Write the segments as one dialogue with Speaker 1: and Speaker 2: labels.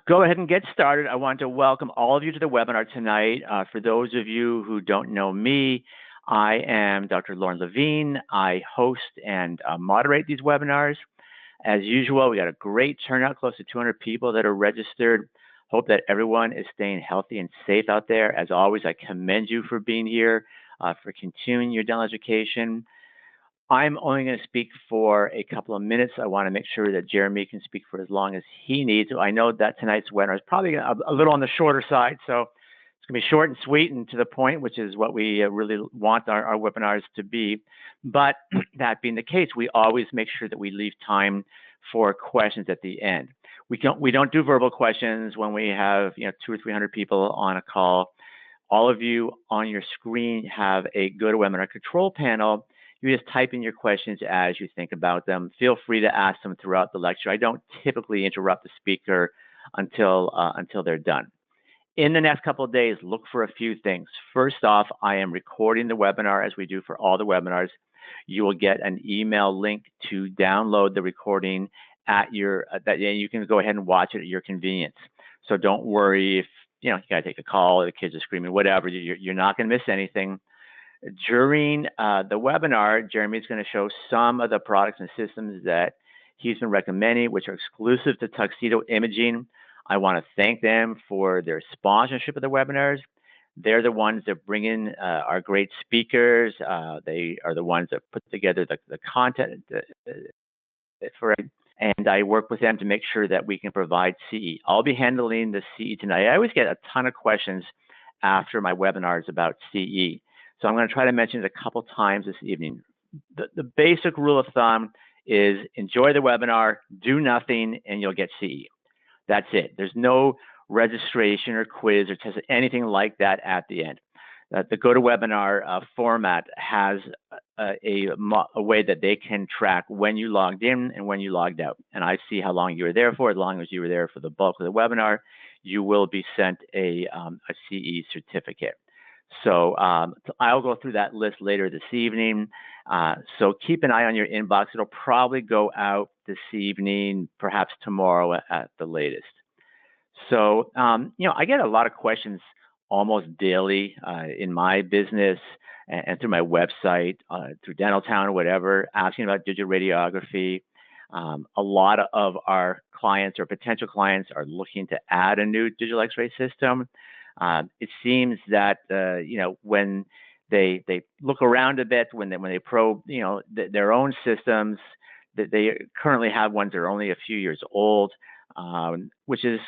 Speaker 1: Go ahead and get started. I want to welcome all of you to the webinar tonight. For those of you who don't know me, I am Dr. Lauren Levine. I host and moderate these webinars. As usual, we got a great turnout, close to 200 people that are registered. Hope that everyone is staying healthy and safe out there. As always, I commend you for being here, for continuing your dental education. I'm only going to speak for a couple of minutes. I want to make sure that Jeremy can speak for as long as he needs. I know that tonight's webinar is probably a little on the shorter side, so it's going to be short and sweet and to the point, which is what we really want our webinars to be. But that being the case, we always make sure that we leave time for questions at the end. We don't do verbal questions when we have 200 or 300 people on a call. All of you on your screen have a GoToWebinar control panel. You just type in your questions as you think about them. Feel free to ask them throughout the lecture. I don't typically interrupt the speaker until they're done. In the next couple of days, look for a few things. First off, I am recording the webinar as we do for all the webinars. You will get an email link to download the recording at your, you can go ahead and watch it at your convenience. So don't worry if you gotta take a call, the kids are screaming, whatever, you're not gonna miss anything. During the webinar, Jeremy is going to show some of the products and systems that he's been recommending, which are exclusive to Tuxedo Imaging. I want to thank them for their sponsorship of the webinars. They're the ones that bring in our great speakers. They are the ones that put together the content and I work with them to make sure that we can provide CE. I'll be handling the CE tonight. I always get a ton of questions after my webinars about CE. So I'm going to try to mention it a couple times this evening. The basic rule of thumb is enjoy the webinar, do nothing, and you'll get CE. That's it. There's no registration or quiz or test, anything like that at the end. The GoToWebinar format has a way that they can track when you logged in and when you logged out. And I see how long you were there for. As long as you were there for the bulk of the webinar, you will be sent a CE certificate. So I'll go through that list later this evening. So keep an eye on your inbox. It'll probably go out this evening, perhaps tomorrow at the latest. So, I get a lot of questions almost daily in my business and through my website, through Dentaltown or whatever, asking about digital radiography. A lot of our clients or potential clients are looking to add a new digital X-ray system. It seems that when they look around a bit, when they probe their own systems, that they currently have ones that are only a few years old, which is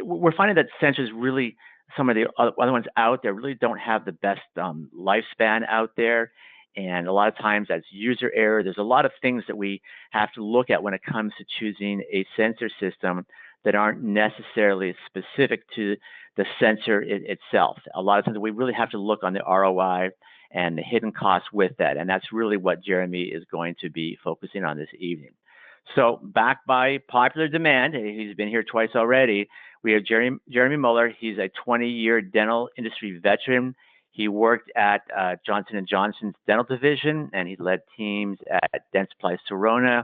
Speaker 1: we're finding that sensors really, some of the other ones out there really don't have the best lifespan out there. And a lot of times that's user error. There's a lot of things that we have to look at when it comes to choosing a sensor system that aren't necessarily specific to the sensor itself. A lot of times we really have to look on the ROI and the hidden costs with that. And that's really what Jeremy is going to be focusing on this evening. So backed by popular demand, he's been here twice already, we have Jeremy Muller. He's a 20-year dental industry veteran. He worked at Johnson & Johnson's dental division, and he led teams at Dentsply Sirona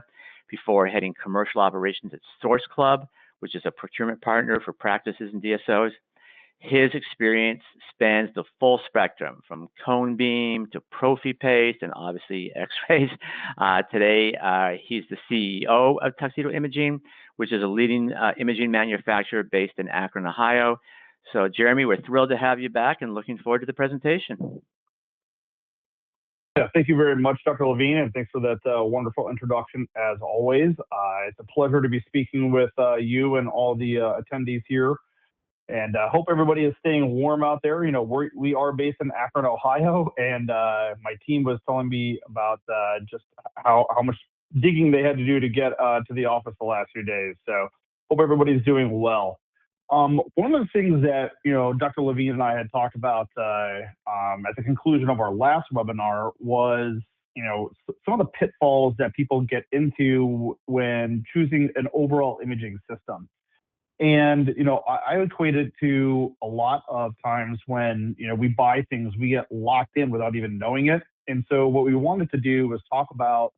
Speaker 1: before heading commercial operations at Source Club, which is a procurement partner for practices and DSOs. His experience spans the full spectrum, from cone beam to prophy paste and obviously X-rays. Today, he's the CEO of Tuxedo Imaging, which is a leading imaging manufacturer based in Akron, Ohio. So, Jeremy, we're thrilled to have you back and looking forward to the presentation.
Speaker 2: Yeah, thank you very much, Dr. Levine, and thanks for that wonderful introduction, as always. It's a pleasure to be speaking with you and all the attendees here. And I hope everybody is staying warm out there. You know, we are based in Akron, Ohio, and my team was telling me about just how much digging they had to do to get to the office the last few days. So hope everybody's doing well. One of the things that, Dr. Levine and I had talked about at the conclusion of our last webinar was, some of the pitfalls that people get into when choosing an overall imaging system. And, I equate it to a lot of times when, we buy things, we get locked in without even knowing it. And so what we wanted to do was talk about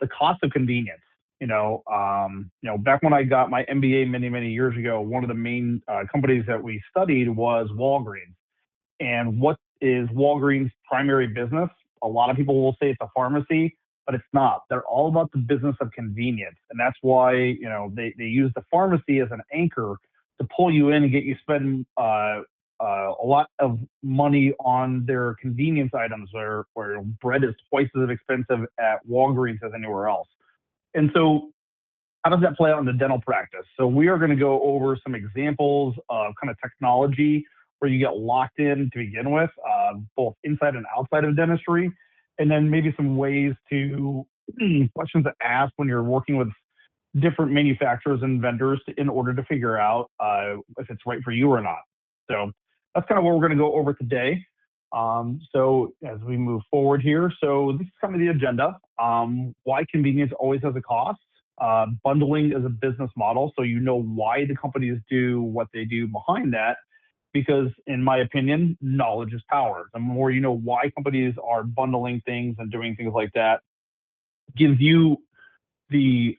Speaker 2: the cost of convenience. Back when I got my MBA many years ago, one of the main companies that we studied was Walgreens. And what is Walgreens' primary business? A lot of people will say it's a pharmacy, but it's not. They're all about the business of convenience. And that's why, they use the pharmacy as an anchor to pull you in and get you spend a lot of money on their convenience items where bread is twice as expensive at Walgreens as anywhere else. And so how does that play out in the dental practice? So we are going to go over some examples of kind of technology where you get locked in to begin with, both inside and outside of dentistry, and then maybe some ways to questions to ask when you're working with different manufacturers and vendors in order to figure out if it's right for you or not. So that's kind of what we're going to go over today. So as we move forward here, so this is kind of the agenda. Why convenience always has a cost. Bundling is a business model, so you know why the companies do what they do behind that, because in my opinion, knowledge is power. The more you know why companies are bundling things and doing things like that, gives you the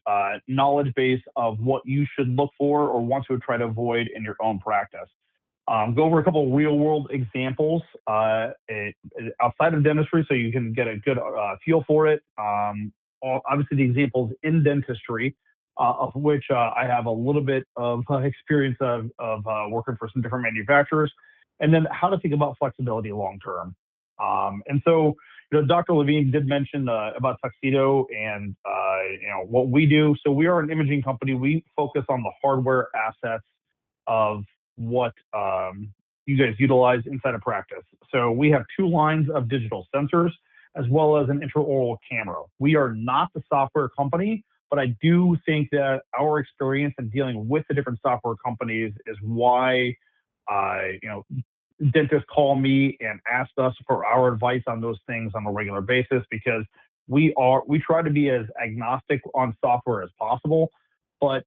Speaker 2: knowledge base of what you should look for or want to try to avoid in your own practice. Go over a couple of real world examples outside of dentistry so you can get a good feel for it. Obviously, the examples in dentistry, of which I have a little bit of experience of working for some different manufacturers, and then how to think about flexibility long term. And so, Dr. Levine did mention about Tuxedo and what we do. So we are an imaging company. We focus on the hardware assets of what you guys utilize inside of practice. So we have 2 lines of digital sensors as well as an intraoral camera. We are not the software company, but I do think that our experience in dealing with the different software companies is why dentists call me and ask us for our advice on those things on a regular basis, because we try to be as agnostic on software as possible, but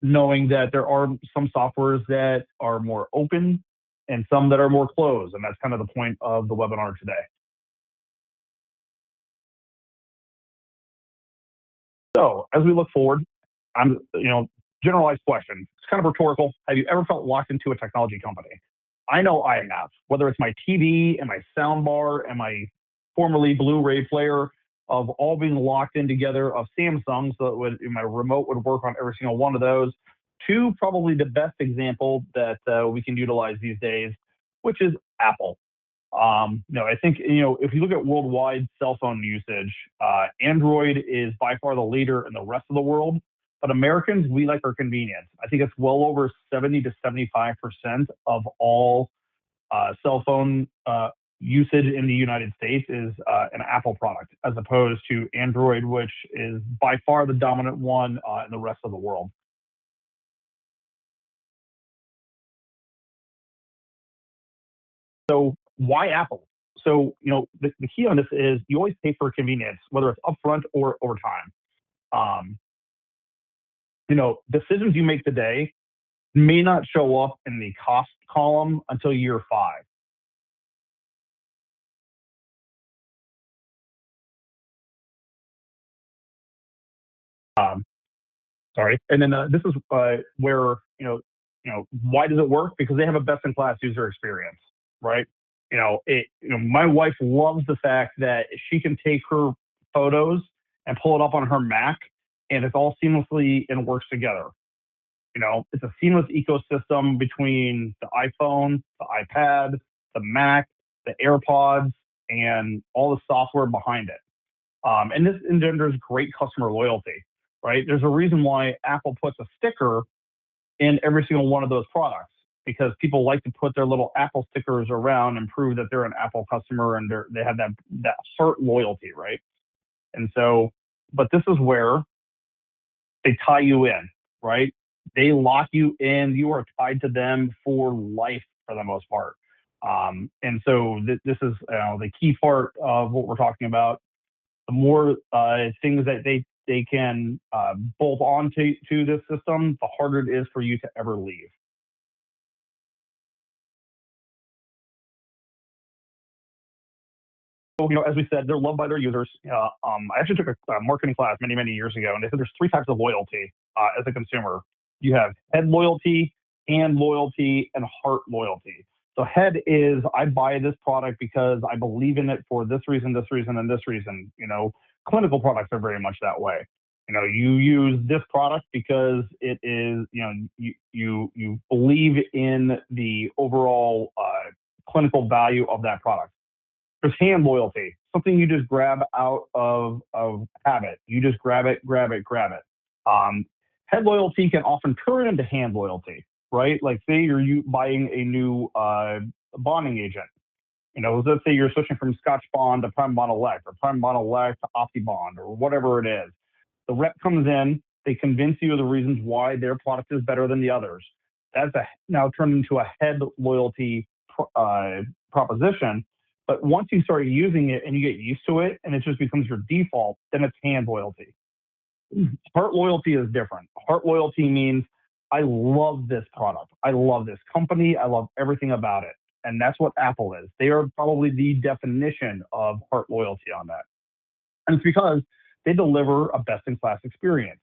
Speaker 2: knowing that there are some softwares that are more open and some that are more closed. And that's kind of the point of the webinar today. So as we look forward, generalized question. It's kind of rhetorical. Have you ever felt locked into a technology company? I know I have, whether it's my TV and my soundbar and my formerly Blu-ray player, of all being locked in together, of Samsung, so that my remote would work on every single one of those, to probably the best example that we can utilize these days, which is Apple. I think, if you look at worldwide cell phone usage, Android is by far the leader in the rest of the world, but Americans, we like our convenience. I think it's well over 70 to 75% of all cell phone usage in the United States is an Apple product, as opposed to Android, which is by far the dominant one in the rest of the world. So why Apple? So, the key on this is you always pay for convenience, whether it's upfront or over time. Decisions you make today may not show up in the cost column until year 5. Sorry. And then this is where, why does it work? Because they have a best-in-class user experience, right? My wife loves the fact that she can take her photos and pull it up on her Mac, and it's all seamlessly and works together. It's a seamless ecosystem between the iPhone, the iPad, the Mac, the AirPods, and all the software behind it. And this engenders great customer loyalty, right? There's a reason why Apple puts a sticker in every single one of those products, because people like to put their little Apple stickers around and prove that they're an Apple customer and they have that heart loyalty, right? And so, but this is where they tie you in, right? They lock you in. You are tied to them for life for the most part. And so this is the key part of what we're talking about. The more things that they can bolt on to this system, the harder it is for you to ever leave. So, as we said, they're loved by their users. I actually took a marketing class many, many years ago, and they said there's three types of loyalty as a consumer. You have head loyalty, hand loyalty, and heart loyalty. So head is I buy this product because I believe in it for this reason, and this reason. Clinical products are very much that way. You use this product because it is, you believe in the overall clinical value of that product. There's hand loyalty, something you just grab out of habit. You just grab it. Head loyalty can often turn into hand loyalty, right? Like say you're buying a new bonding agent. Let's say you're switching from Scotch Bond to Prime Bond Elect or Prime Bond Elect to OptiBond or whatever it is. The rep comes in, they convince you of the reasons why their product is better than the others. That's now turned into a head loyalty proposition. But once you start using it and you get used to it and it just becomes your default, then it's hand loyalty. Heart loyalty is different. Heart loyalty means I love this product. I love this company. I love everything about it. And that's what Apple is. They are probably the definition of heart loyalty on that. And it's because they deliver a best-in-class experience,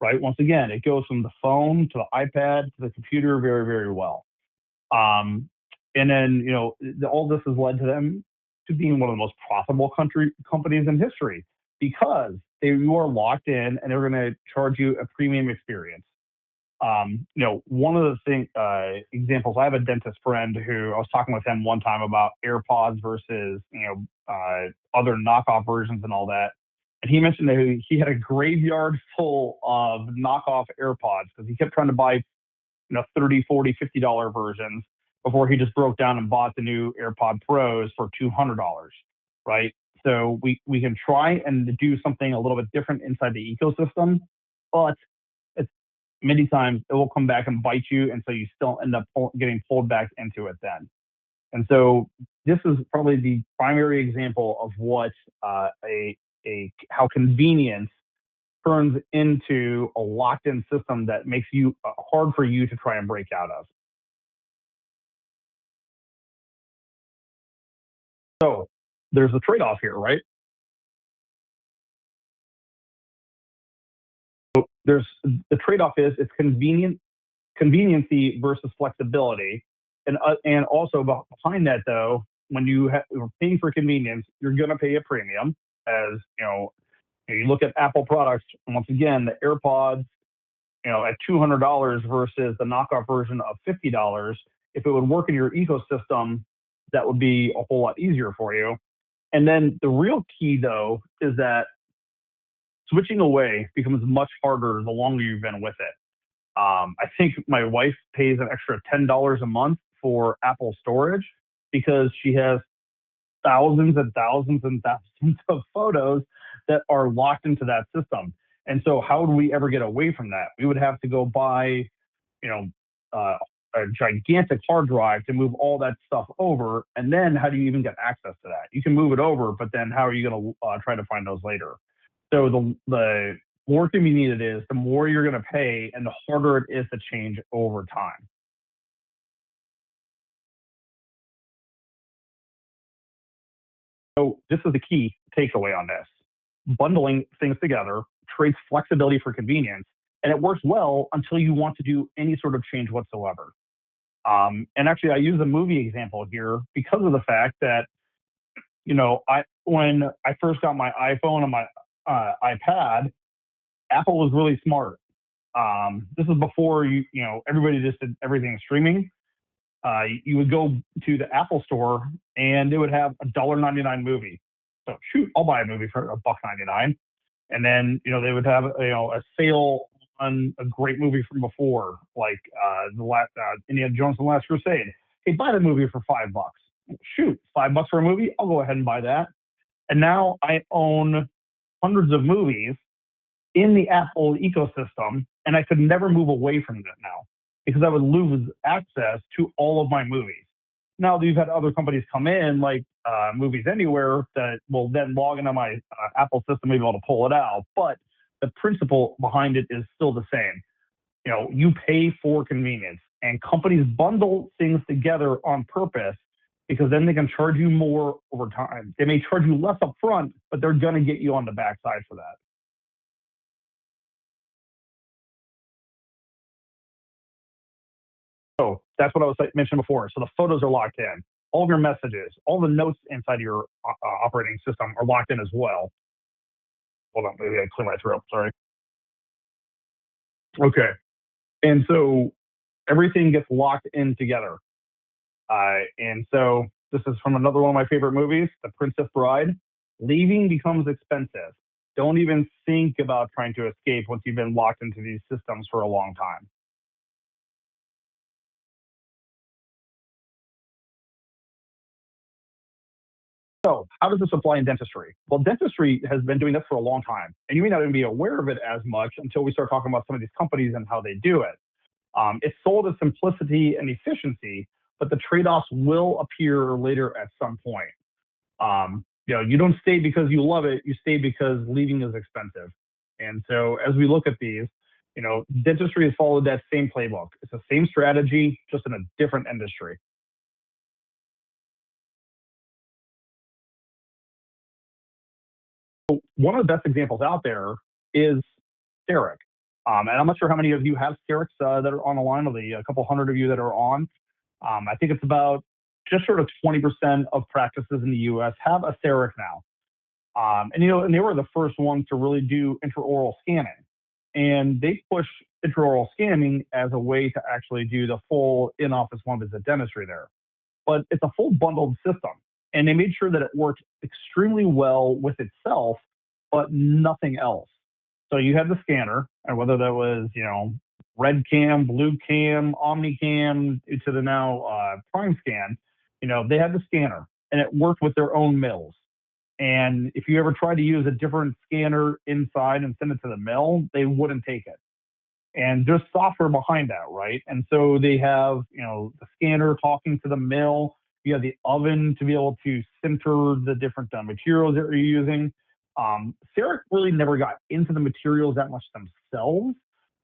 Speaker 2: right? Once again, it goes from the phone to the iPad to the computer very, very well. And then, all this has led to them to being one of the most profitable companies in history because you are locked in and they're going to charge you a premium experience. One of the examples, I have a dentist friend who I was talking with him one time about AirPods versus, other knockoff versions and all that. And he mentioned that he had a graveyard full of knockoff AirPods because he kept trying to buy, $30, $40, $50 versions before he just broke down and bought the new AirPod Pros for $200, right? So we can try and do something a little bit different inside the ecosystem, but many times it will come back and bite you, and so you still end up getting pulled back into it then. And so this is probably the primary example of what how convenience turns into a locked-in system that makes you hard for you to try and break out of. So there's a trade-off here, right? So the trade-off is it's conveniency versus flexibility, and also behind that though, when you're paying for convenience, you're going to pay a premium. As you look at Apple products. Once again, the AirPods, at $200 versus the knockoff version of $50. If it would work in your ecosystem, that would be a whole lot easier for you. And then the real key, though, is that switching away becomes much harder the longer you've been with it. I think my wife pays an extra $10 a month for Apple storage because she has thousands and thousands and thousands of photos that are locked into that system. And so how would we ever get away from that? We would have to go buy, a gigantic hard drive to move all that stuff over. And then how do you even get access to that? You can move it over, but then how are you going to try to find those later? So the more convenient it is, the more you're going to pay and the harder it is to change over time. So this is the key takeaway on this. Bundling things together trades flexibility for convenience, and it works well until you want to do any sort of change whatsoever. And actually, I use a movie example here because of the fact that, when I first got my iPhone and my iPad, Apple was really smart. This is before everybody just did everything streaming. You would go to the Apple store and it would have a $1.99 movie. So shoot, I'll buy a movie for $1.99. And then they would have a sale on a great movie from before, like Indiana Jones and the Last Crusade. Hey, buy the movie for $5. Shoot, $5 for a movie? I'll go ahead and buy that. And now I own hundreds of movies in the Apple ecosystem, and I could never move away from it now because I would lose access to all of my movies. Now, you've had other companies come in, like Movies Anywhere, that will then log into my Apple system, maybe able to pull it out. But the principle behind it is still the same. You pay for convenience, and companies bundle things together on purpose because then they can charge you more over time. They may charge you less up front, but they're going to get you on the backside for that. So that's what I was mentioning before. So the photos are locked in. All of your messages, all the notes inside your operating system are locked in as well. Hold on, maybe I clear my throat. Sorry. Okay. And so everything gets locked in together. And so this is from another one of my favorite movies, The Princess Bride. Leaving becomes expensive. Don't even think about trying to escape once you've been locked into these systems for a long time. So how does this apply in dentistry? Well, dentistry has been doing this for a long time, and you may not even be aware of it as much until we start talking about some of these companies and how they do it. It's sold as simplicity and efficiency, but the trade-offs will appear later at some point. You don't stay because you love it, you stay because leaving is expensive. And so as we look at these, dentistry has followed that same playbook. It's the same strategy, just in a different industry. One of the best examples out there is CEREC. And I'm not sure how many of you have CERECs that are on the line, or the couple hundred of you that are on. I think it's about just short of 20% of practices in the US have a CEREC now. And they were the first ones to really do intraoral scanning. And they push intraoral scanning as a way to actually do the full in-office one-visit dentistry there. But it's a full bundled system. And they made sure that it worked extremely well with itself, but nothing else. So you had the scanner, and whether that was, red cam, blue cam, omnicam, to the now prime scan, they had the scanner, and it worked with their own mills. And if you ever tried to use a different scanner inside and send it to the mill, they wouldn't take it. And there's software behind that, right? And so they have, the scanner talking to the mill. You have the oven to be able to sinter the different materials that you're using. CEREC really never got into the materials that much themselves,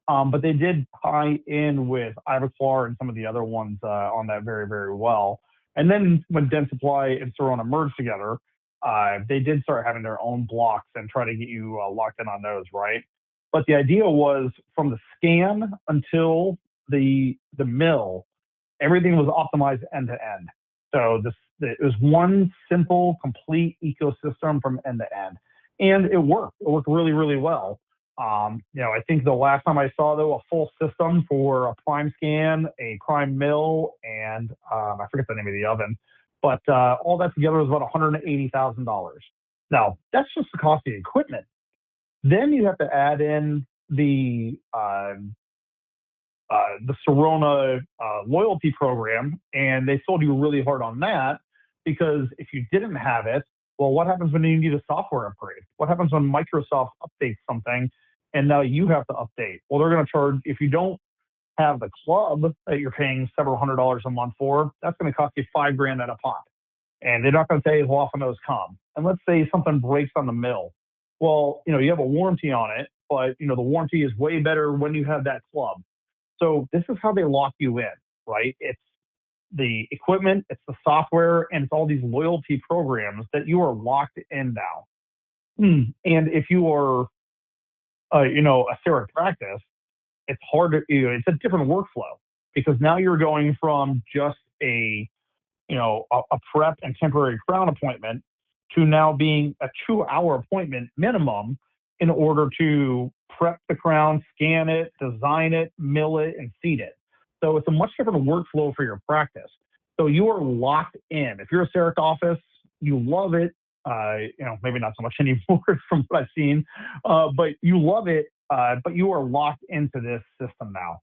Speaker 2: but they did tie in with Ivoclar and some of the other ones on that very, very well. And then when Dentsply and Sirona merged together, they did start having their own blocks and try to get you locked in on those, right? But the idea was from the scan until the mill, everything was optimized end to end. So it was one simple, complete ecosystem from end to end. And it worked. It worked really, really well. I think the last time I saw, though, a full system for a prime scan, a prime mill, and I forget the name of the oven, but all that together was about $180,000. Now, that's just the cost of the equipment. Then you have to add in the Sirona loyalty program, and they sold you really hard on that, because if you didn't have it, well, what happens when you need a software upgrade? What happens when Microsoft updates something and now you have to update? Well, they're going to charge, if you don't have the club that you're paying several $100s a month for, that's going to cost you $5,000 at a pop. And they're not going to say how often those come. And let's say something breaks on the mill. Well, you have a warranty on it, but the warranty is way better when you have that club. So this is how they lock you in, right? It's the equipment, it's the software, and it's all these loyalty programs that you are locked in now. And if you are, a CEREC practice, it's hard to, it's a different workflow, because now you're going from just a prep and temporary crown appointment to now being a 2-hour appointment minimum in order to prep the crown, scan it, design it, mill it, and seat it. So it's a much different workflow for your practice. So you are locked in. If you're a CEREC office, you love it. Maybe not so much anymore from what I've seen, but you love it. But you are locked into this system now.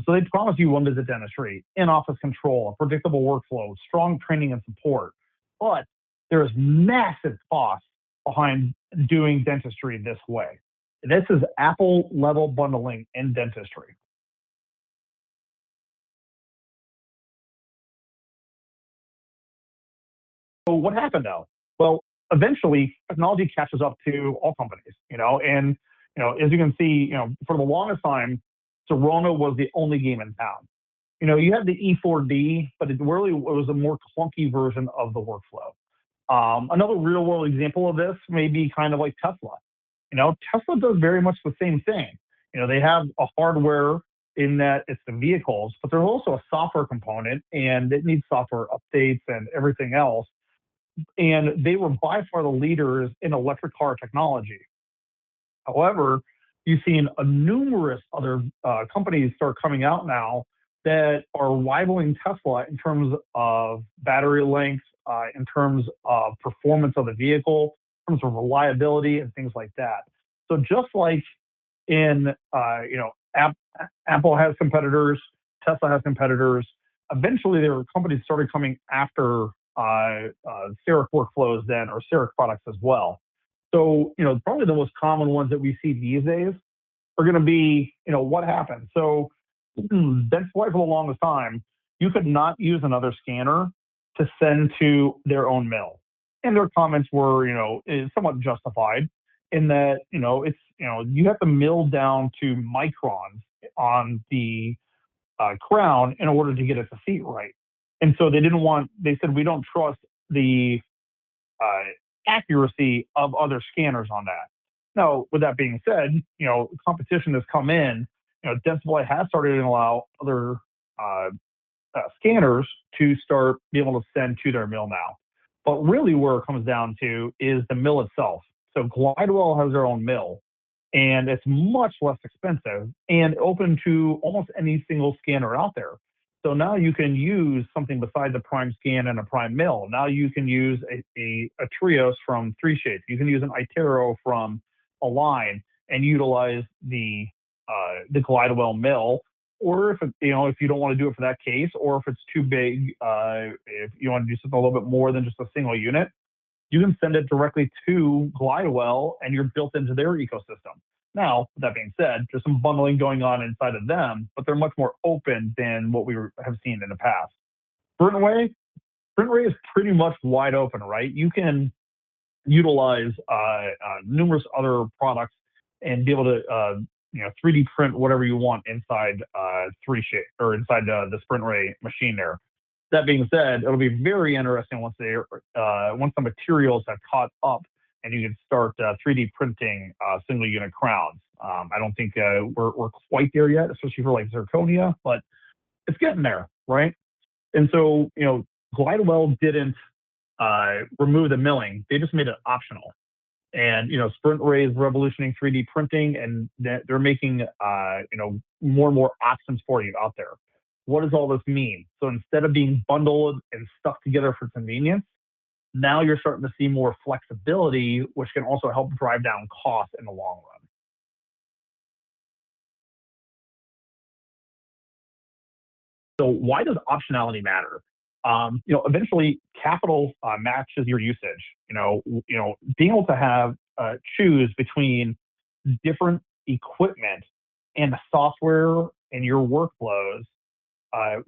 Speaker 2: So they promise you one-visit dentistry, in-office control, a predictable workflow, strong training and support. But there is massive cost behind doing dentistry this way. This is Apple-level bundling in dentistry. So what happened though? Well, eventually technology catches up to all companies, and as you can see, for the longest time, Sirona was the only game in town. you had the E4D, but it really was a more clunky version of the workflow. Another real world example of this may be kind of like Tesla. Tesla does very much the same thing. They have a hardware in that it's the vehicles, but there's also a software component and it needs software updates and everything else. And they were by far the leaders in electric car technology. However, you've seen numerous other companies start coming out now that are rivaling Tesla in terms of battery length, in terms of performance of the vehicle, in terms of reliability and things like that. So just like in, Apple has competitors, Tesla has competitors. Eventually, there were companies started coming after Seric workflows then, or Seric products as well. So, probably the most common ones that we see these days are going to be, what happened. So that's why for the longest time, you could not use another scanner to send to their own mill. And their comments were, is somewhat justified in that, you have to mill down to microns on the crown in order to get it to seat right. And so they said, we don't trust the accuracy of other scanners on that. Now, with that being said, competition has come in. Dentsply has started to allow other scanners to start being able to send to their mill now. But really where it comes down to is the mill itself. So Glidewell has their own mill, and it's much less expensive and open to almost any single scanner out there. So now you can use something besides a Prime Scan and a Prime Mill. Now you can use a Trios from 3Shape. You can use an Itero from Align and utilize the Glidewell mill. Or if you don't want to do it for that case, or if it's too big, if you want to do something a little bit more than just a single unit, you can send it directly to Glidewell and you're built into their ecosystem. Now, with that being said, there's some bundling going on inside of them, but they're much more open than what we have seen in the past. Sprintray is pretty much wide open, right? You can utilize numerous other products and be able to 3D print whatever you want inside 3Shape or inside the Sprintray machine there. That being said, it'll be very interesting once the materials have caught up and you can start 3D printing single unit crowns. I don't think we're quite there yet, especially for like zirconia, but it's getting there, right? And so, Glidewell didn't remove the milling; they just made it optional. And Sprintray is revolutionizing 3D printing, and they're making more and more options for you out there. What does all this mean? So instead of being bundled and stuck together for convenience, now you're starting to see more flexibility, which can also help drive down costs in the long run. So why does optionality matter? Eventually capital matches your usage. Being able to have choose between different equipment and the software and your workflows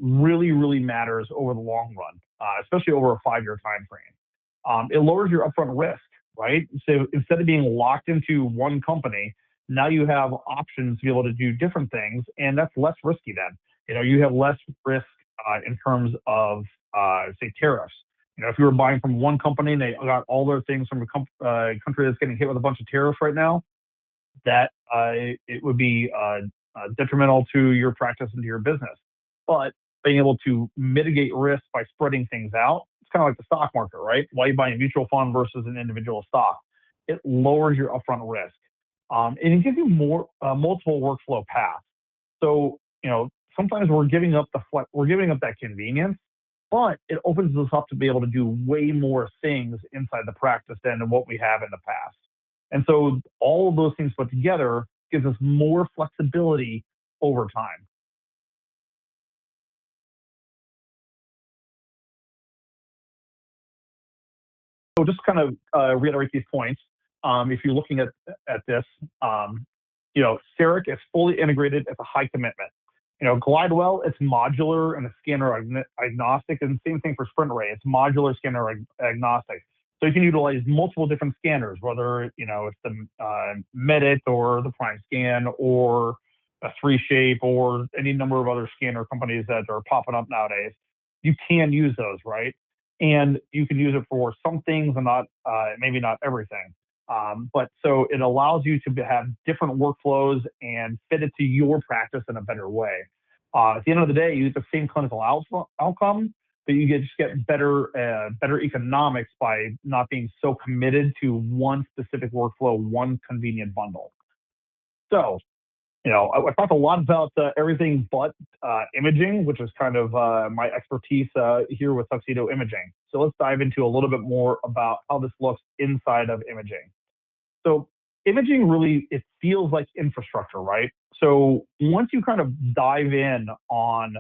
Speaker 2: really, really matters over the long run, especially over a 5-year time frame. It lowers your upfront risk, right? So instead of being locked into one company, now you have options to be able to do different things, and that's less risky then. You have less risk in terms of, say, tariffs. If you were buying from one company and they got all their things from a country that's getting hit with a bunch of tariffs right now, that it would be detrimental to your practice and to your business. But being able to mitigate risk by spreading things out, it's kind of like the stock market, right? Why you buy a mutual fund versus an individual stock? It lowers your upfront risk, and it gives you more multiple workflow paths. So sometimes we're giving up that convenience, but it opens us up to be able to do way more things inside the practice than what we have in the past. And so all of those things put together gives us more flexibility over time. So just kind of reiterate these points. If you're looking at this, Seric is fully integrated. It's a high commitment. Glidewell, it's modular and it's scanner agnostic, and same thing for Sprintray. It's modular, scanner agnostic. So you can utilize multiple different scanners, whether it's the Medit or the Prime Scan or a 3Shape or any number of other scanner companies that are popping up nowadays, you can use those, right? And you can use it for some things and not maybe not everything. But so it allows you to have different workflows and fit it to your practice in a better way. At the end of the day, you get the same clinical outcome, but you just get better economics by not being so committed to one specific workflow, one convenient bundle. So, I talked a lot about everything but imaging, which is kind of my expertise here with Tuxedo Imaging. So let's dive into a little bit more about how this looks inside of imaging. So imaging really, it feels like infrastructure, right? So once you kind of dive in on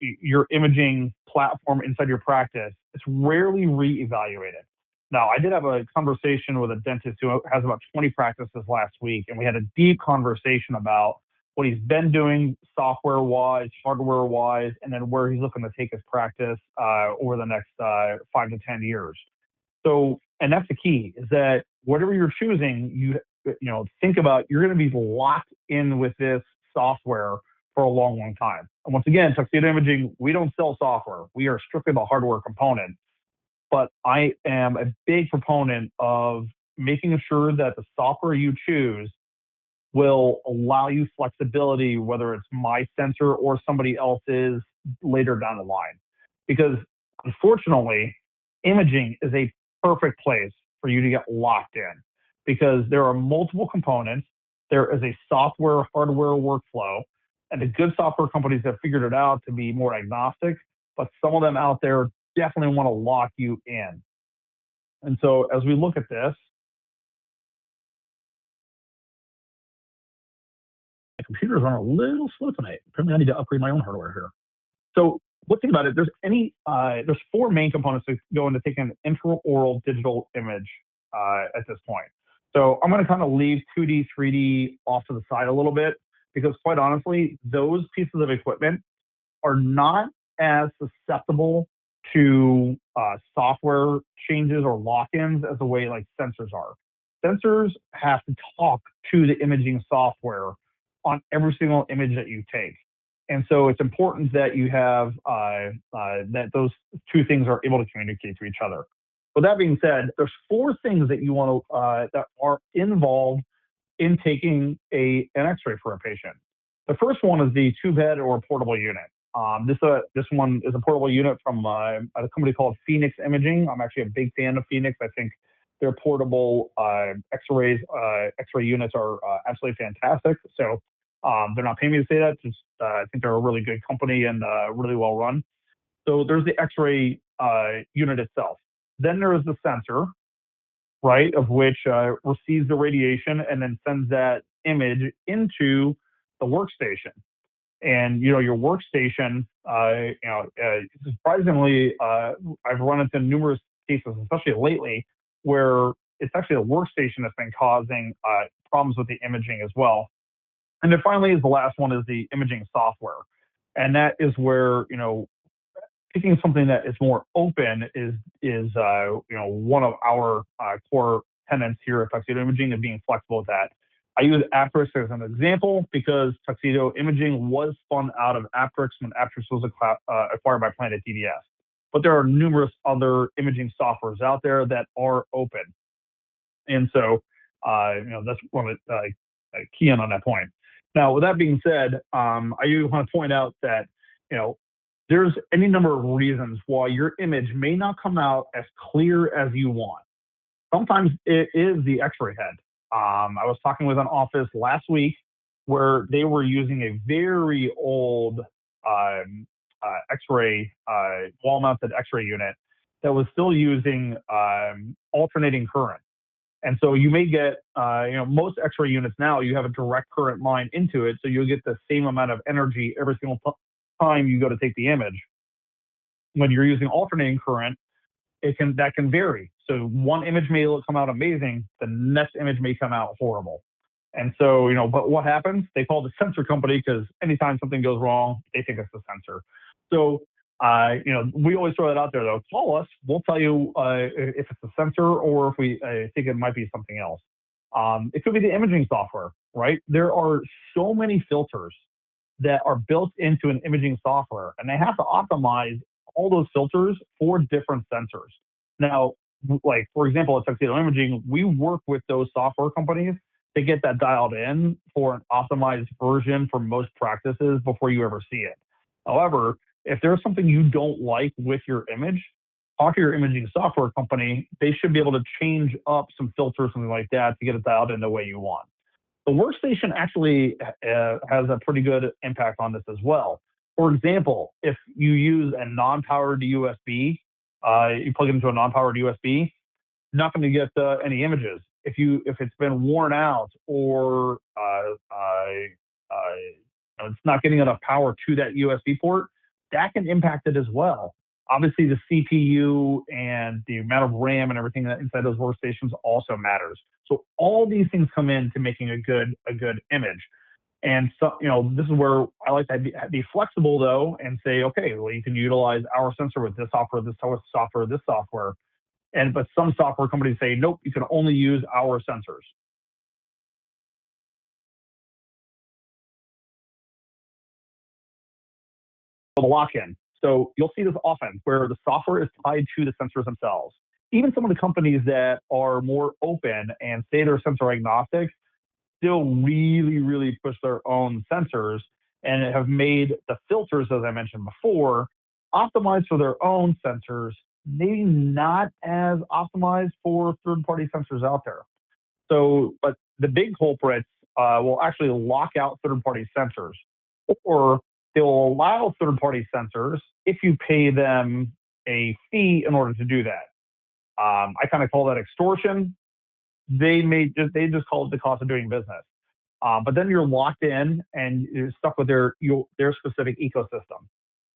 Speaker 2: your imaging platform inside your practice, it's rarely reevaluated. Now, I did have a conversation with a dentist who has about 20 practices last week, and we had a deep conversation about what he's been doing software-wise, hardware-wise, and then where he's looking to take his practice over the next 5 to 10 years. So, and that's the key, is that whatever you're choosing, you think about you're going to be locked in with this software for a long, long time. And once again, Tuxedo Imaging, we don't sell software. We are strictly the hardware component. But I am a big proponent of making sure that the software you choose will allow you flexibility, whether it's my sensor or somebody else's later down the line. Because unfortunately, imaging is a perfect place for you to get locked in because there are multiple components. There is a software hardware workflow, and the good software companies have figured it out to be more agnostic, but some of them out there definitely want to lock you in. And so as we look at this, my computer's on a little slow tonight. Apparently I need to upgrade my own hardware here. So let's think about it. There's 4 main components that go into taking an intraoral digital image at this point. So I'm going to kind of leave 2D, 3D off to the side a little bit because quite honestly, those pieces of equipment are not as susceptible to software changes or lock-ins as the way like sensors are. Sensors have to talk to the imaging software on every single image that you take. And so it's important that you have that those two things are able to communicate to each other. With that being said, there's 4 things that you want to that are involved in taking an X-ray for a patient. The first one is the tube head or portable unit. This one is a portable unit from a company called Phoenix Imaging. I'm actually a big fan of Phoenix. I think their portable X-ray units are absolutely fantastic. So they're not paying me to say that. Just I think they're a really good company and really well run. So there's the X-ray unit itself. Then there is the sensor, right, of which receives the radiation and then sends that image into the workstation. And your workstation, surprisingly, I've run into numerous cases, especially lately, where it's actually the workstation that's been causing problems with the imaging as well. And then finally, the last one is the imaging software, and that is where picking something that is more open is one of our core tenets here at Tuxedo Imaging and being flexible with that. I use Aptris as an example because Tuxedo Imaging was spun out of Aptris when Aptris was acquired by Planet DDS. But there are numerous other imaging softwares out there that are open. And so, that's one of the key in on that point. Now, with that being said, I do want to point out that, there's any number of reasons why your image may not come out as clear as you want. Sometimes it is the X-ray head. I was talking with an office last week where they were using a very old X-ray, wall-mounted X-ray unit that was still using alternating current. And so you may get, most X-ray units now, you have a direct current line into it, so you'll get the same amount of energy every single time you go to take the image. When you're using alternating current, that can vary. So one image may come out amazing, the next image may come out horrible. And so, but what happens? They call the sensor company because anytime something goes wrong, they think it's the sensor. So, we always throw that out there though. Call us, we'll tell you if it's a sensor or if we think it might be something else. It could be the imaging software. right? There are so many filters that are built into an imaging software, and they have to optimize all those filters for different sensors. Now, like for example, at Tuxedo Imaging, we work with those software companies to get that dialed in for an optimized version for most practices before you ever see it. However, if there's something you don't like with your image, talk to your imaging software company. They should be able to change up some filters, something like that, to get it dialed in the way you want. The workstation actually has a pretty good impact on this as well. For example, if you use a non-powered USB, you plug it into a non-powered USB, not going to get any images. If it's been worn out or it's not getting enough power to that USB port, that can impact it as well. Obviously, the CPU and the amount of RAM and everything that inside those workstations also matters. So all these things come into making a good image. And so, this is where I like to be flexible though, and say, okay, well, you can utilize our sensor with this software, this software, this software. But some software companies say, nope, you can only use our sensors. The lock-in. So you'll see this often where the software is tied to the sensors themselves. Even some of the companies that are more open and say they're sensor agnostic still really push their own sensors and have made the filters, as I mentioned before, optimized for their own sensors, maybe not as optimized for third-party sensors out there. So, but the big culprits will actually lock out third-party sensors, or they will allow third-party sensors if you pay them a fee in order to do that. I kind of call that extortion. They just call it the cost of doing business. But then you're locked in and you're stuck with their specific ecosystem.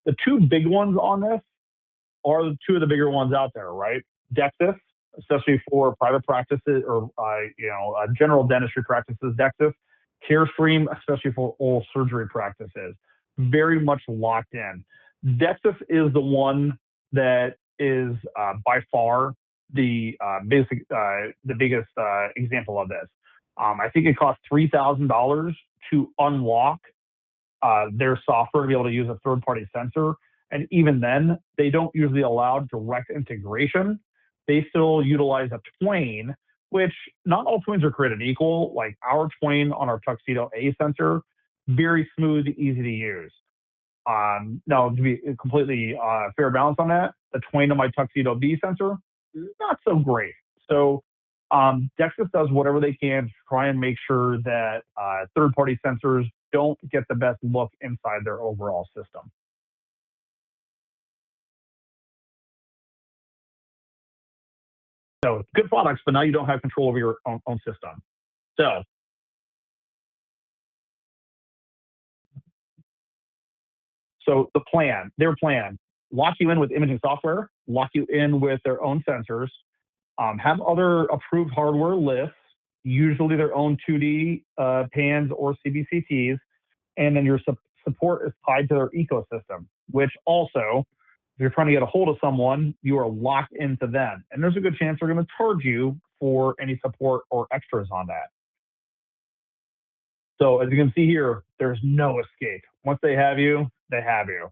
Speaker 2: The two big ones on this are two of the bigger ones out there, right? DEXIS, especially for private practices or general dentistry practices. DEXIS, Carestream, especially for oral surgery practices, very much locked in. DEXIS is the one that is by far the biggest example of this. I think it costs $3,000 to unlock their software to be able to use a third-party sensor. And even then, they don't usually allow direct integration. They still utilize a Twain, which not all Twains are created equal. Like our Twain on our Tuxedo A sensor, very smooth, easy to use. Now, to be completely fair balance on that, the Twain on my Tuxedo B sensor, not so great. So DEXIS does whatever they can to try and make sure that third-party sensors don't get the best look inside their overall system. So good products, but now you don't have control over your own system. So their plan, lock you in with imaging software, lock you in with their own sensors, have other approved hardware lists, usually their own 2D PANs or CBCTs, and then your support is tied to their ecosystem, which also, if you're trying to get a hold of someone, you are locked into them. And there's a good chance they're going to charge you for any support or extras on that. So as you can see here, there's no escape. Once they have you, they have you.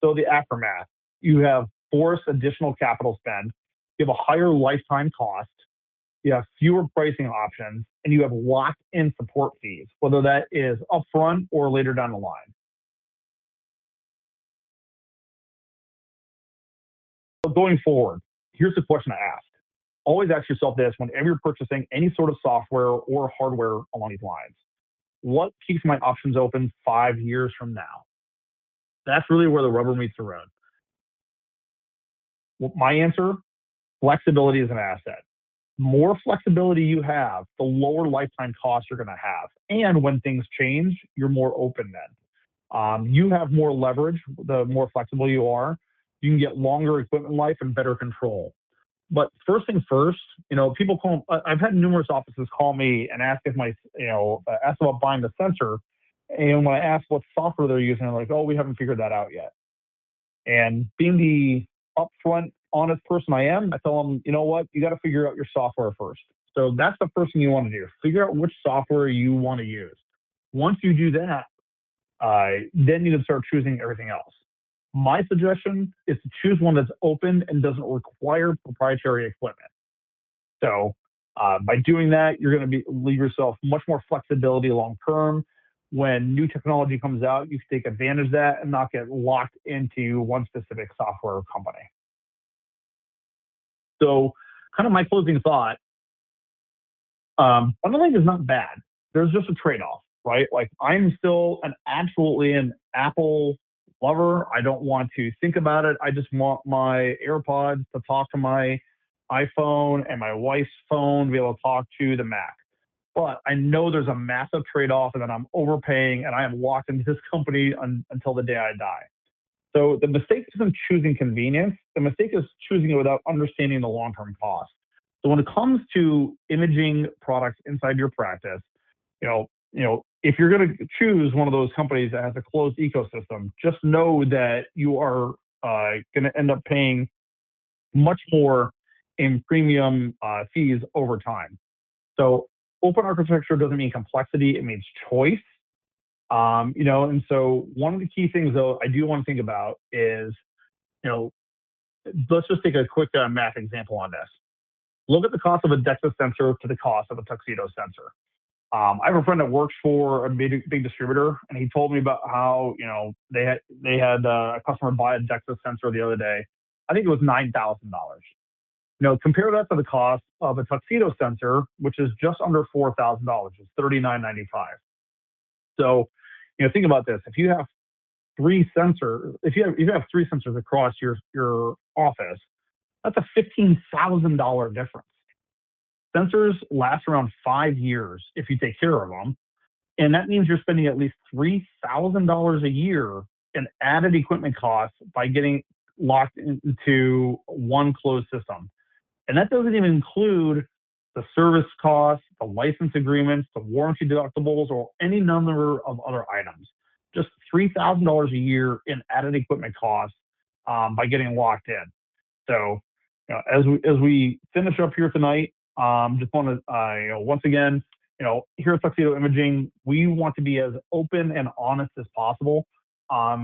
Speaker 2: So the aftermath, you have forced additional capital spend, you have a higher lifetime cost, you have fewer pricing options, and you have locked in support fees, whether that is upfront or later down the line. So going forward, here's the question to ask. Always ask yourself this whenever you're purchasing any sort of software or hardware along these lines. What keeps my options open 5 years from now? That's really where the rubber meets the road. Well, my answer, flexibility is an asset. More flexibility you have, the lower lifetime costs you're going to have. And when things change, you're more open then. You have more leverage, the more flexible you are. You can get longer equipment life and better control. But first thing first, people call. I've had numerous offices call me and ask if ask about buying the sensor, and when I ask what software they're using, they're like, "Oh, we haven't figured that out yet." And being the upfront, honest person I am, I tell them, you know what, you got to figure out your software first. So that's the first thing you want to do. Figure out which software you want to use. Once you do that, then you can start choosing everything else. My suggestion is to choose one that's open and doesn't require proprietary equipment. So by doing that, you're going to leave yourself much more flexibility long term. When new technology comes out, you can take advantage of that and not get locked into one specific software company. So kind of my closing thought, bundling is not bad. There's just a trade-off, right? Like I'm still absolutely an Apple lover. I don't want to think about it. I just want my AirPods to talk to my iPhone and my wife's phone to be able to talk to the Mac. But I know there's a massive trade-off and that I'm overpaying and I am locked into this company until the day I die. So the mistake isn't choosing convenience. The mistake is choosing it without understanding the long-term cost. So when it comes to imaging products inside your practice, if you're going to choose one of those companies that has a closed ecosystem, just know that you are going to end up paying much more in premium fees over time. So open architecture doesn't mean complexity, it means choice. And so one of the key things though I do want to think about is, let's just take a quick math example on this. Look at the cost of a DEXA sensor to the cost of a Tuxedo sensor. I have a friend that works for a big distributor, and he told me about how they had a customer buy a DEXA sensor the other day. I think it was $9,000. Compare that to the cost of a Tuxedo sensor, which is just under $4,000. It's $39.95. So, think about this. If you have three sensors across your office, that's a $15,000 difference. Sensors last around 5 years if you take care of them. And that means you're spending at least $3,000 a year in added equipment costs by getting locked into one closed system. And that doesn't even include the service costs, the license agreements, the warranty deductibles, or any number of other items. Just $3,000 a year in added equipment costs by getting locked in. So as we finish up here tonight, just want to, once again, here at Tuxedo Imaging, we want to be as open and honest as possible.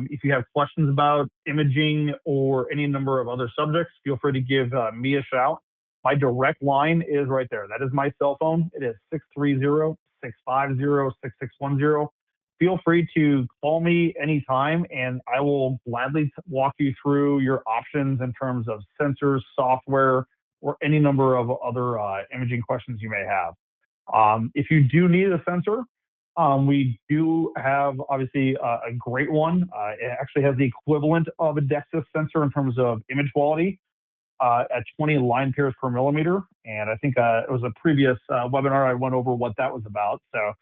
Speaker 2: If you have questions about imaging or any number of other subjects, feel free to give me a shout. My direct line is right there. That is my cell phone. It is 630-650-6610. Feel free to call me anytime, and I will gladly walk you through your options in terms of sensors, software, or any number of other imaging questions you may have. If you do need a sensor, we do have obviously a great one. It actually has the equivalent of a DEXA sensor in terms of image quality at 20 line pairs per millimeter. And I think it was a previous webinar I went over what that was about. So,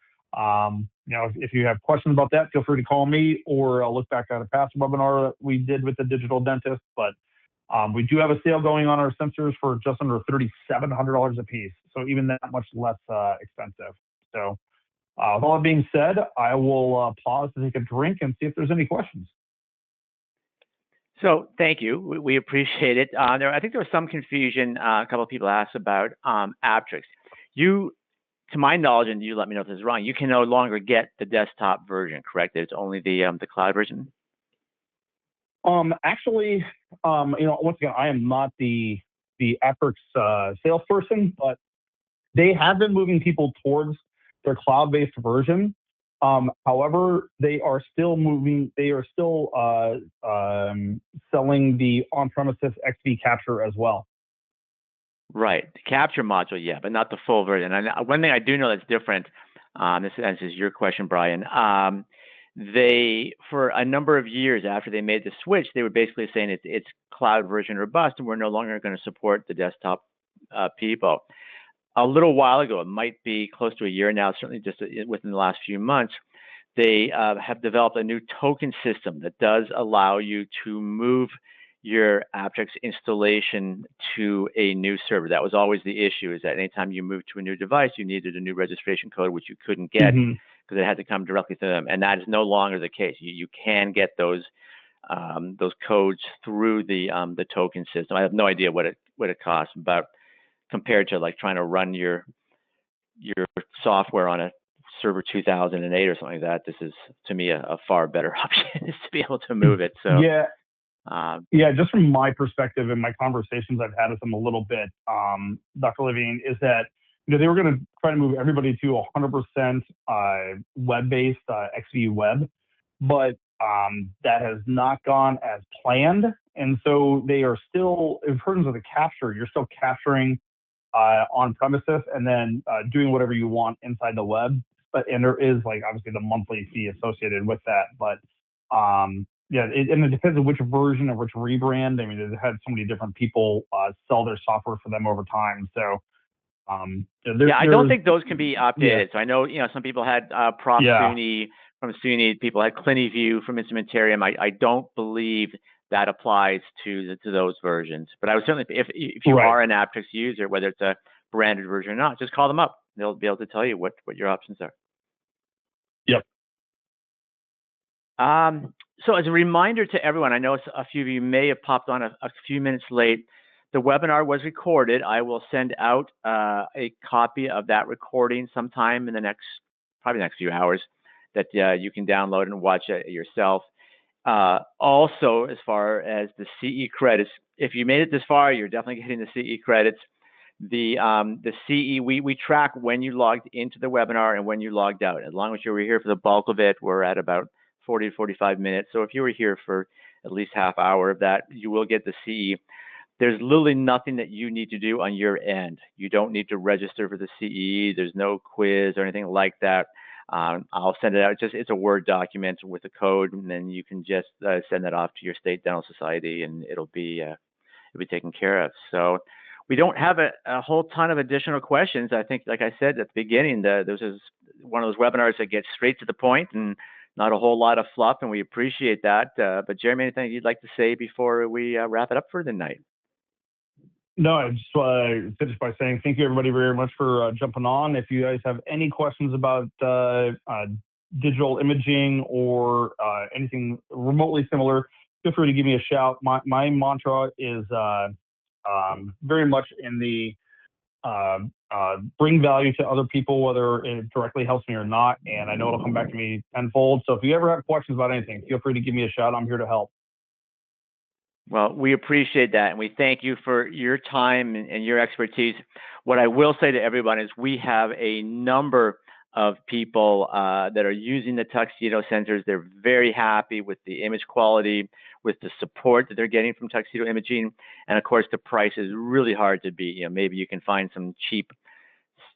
Speaker 2: if you have questions about that, feel free to call me or look back at a past webinar that we did with the digital dentist. But we do have a sale going on our sensors for just under $3,700 a piece. So even that much less expensive. So with all that being said, I will pause to take a drink and see if there's any questions.
Speaker 1: So thank you. We appreciate it. I think there was some confusion. A couple of people asked about Aptrix. To my knowledge, and you let me know if this is wrong, you can no longer get the desktop version, correct? It's only the cloud version?
Speaker 2: Actually, once again, I am not the Aptrix salesperson, but they have been moving people towards their cloud-based version. However, they are still selling the on-premises XV Capture as well.
Speaker 1: Right, the capture module, yeah, but not the full version. And one thing I do know that's different, this answers your question, Brian. They, for a number of years after they made the switch, they were basically saying it's cloud version or bust, and we're no longer going to support the desktop people. A little while ago, it might be close to a year now, certainly just within the last few months, they have developed a new token system that does allow you to move your Aptrix installation to a new server. That was always the issue, is that anytime you moved to a new device, you needed a new registration code, which you couldn't get because it had to come directly to them. And that is no longer the case. You can get those codes through the token system. I have no idea what it costs, but compared to like trying to run your your software on a server 2008 or something like that, this is to me a far better option is to be able to move it. So
Speaker 2: yeah, just from my perspective and my conversations I've had with them a little bit, Dr. Levine, is that they were going to try to move everybody to 100% web-based XView Web, but that has not gone as planned, and so they are still, in terms of the capture, you're still capturing on premises and then doing whatever you want inside the web. And there is obviously the monthly fee associated with that, but yeah, and it depends on which version or which rebrand. I mean, they've had so many different people sell their software for them over time. So
Speaker 1: yeah, I don't think those can be updated. So I know some people had Prof. SUNY from SUNY, people had CliniView from Instrumentarium. I don't believe that applies to those versions. But I would certainly, if you are an Aptix user, whether it's a branded version or not, just call them up. They'll be able to tell you what your options are.
Speaker 2: Yep.
Speaker 1: So as a reminder to everyone, I know a few of you may have popped on a few minutes late. The webinar was recorded. I will send out a copy of that recording sometime in the probably the next few hours that you can download and watch it yourself. Also, as far as the CE credits, if you made it this far, you're definitely getting the CE credits. The CE, we track when you logged into the webinar and when you logged out. As long as you were here for the bulk of it, we're at about 40 to 45 minutes. So if you were here for at least half hour of that, you will get the CE. There's literally nothing that you need to do on your end. You don't need to register for the CE. There's no quiz or anything like that. I'll send it out. It's a Word document with a code, and then you can just send that off to your state dental society, and it'll be taken care of. So we don't have a whole ton of additional questions. I think, like I said at the beginning, this is one of those webinars that gets straight to the point and not a whole lot of fluff, and we appreciate that. But Jeremy, anything you'd like to say before we wrap it up for the night?
Speaker 2: No, I just finish by saying thank you everybody very much for jumping on. If you guys have any questions about digital imaging or anything remotely similar, feel free to give me a shout. My mantra is very much in the bring value to other people, whether it directly helps me or not, and I know it'll come back to me tenfold. So if you ever have questions about anything, feel free to give me a shout. I'm here to help.
Speaker 1: Well, we appreciate that, and we thank you for your time and your expertise. What I will say to everyone is we have a number of people that are using the Tuxedo sensors. They're very happy with the image quality, with the support that they're getting from Tuxedo Imaging, and of course the price is really hard to beat. Maybe you can find some cheap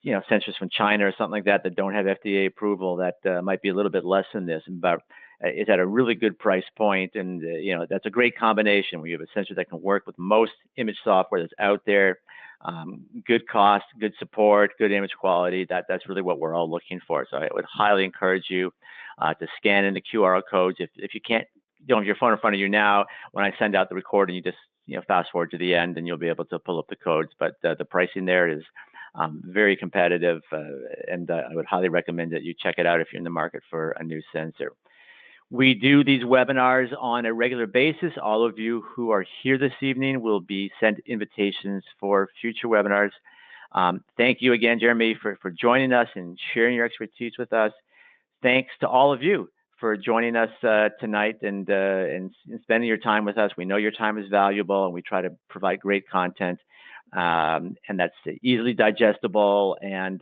Speaker 1: sensors from China or something like that don't have FDA approval that might be a little bit less than this, but it's at a really good price point, and that's a great combination. We have a sensor that can work with most image software that's out there, good cost, good support, good image quality. That's really what we're all looking for. So I would highly encourage you to scan in the QR codes. If you can't, don't have your phone in front of you now, when I send out the recording, you just fast forward to the end and you'll be able to pull up the codes. But the pricing there is very competitive, and I would highly recommend that you check it out if you're in the market for a new sensor. We do these webinars on a regular basis. All of you who are here this evening will be sent invitations for future webinars. Thank you again, Jeremy, for joining us and sharing your expertise with us. Thanks to all of you for joining us tonight and spending your time with us. We know your time is valuable, and we try to provide great content, and that's easily digestible, and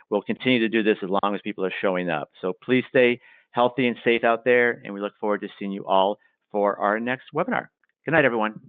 Speaker 1: we'll continue to do this as long as people are showing up. So please stay healthy and safe out there, and we look forward to seeing you all for our next webinar. Good night, everyone.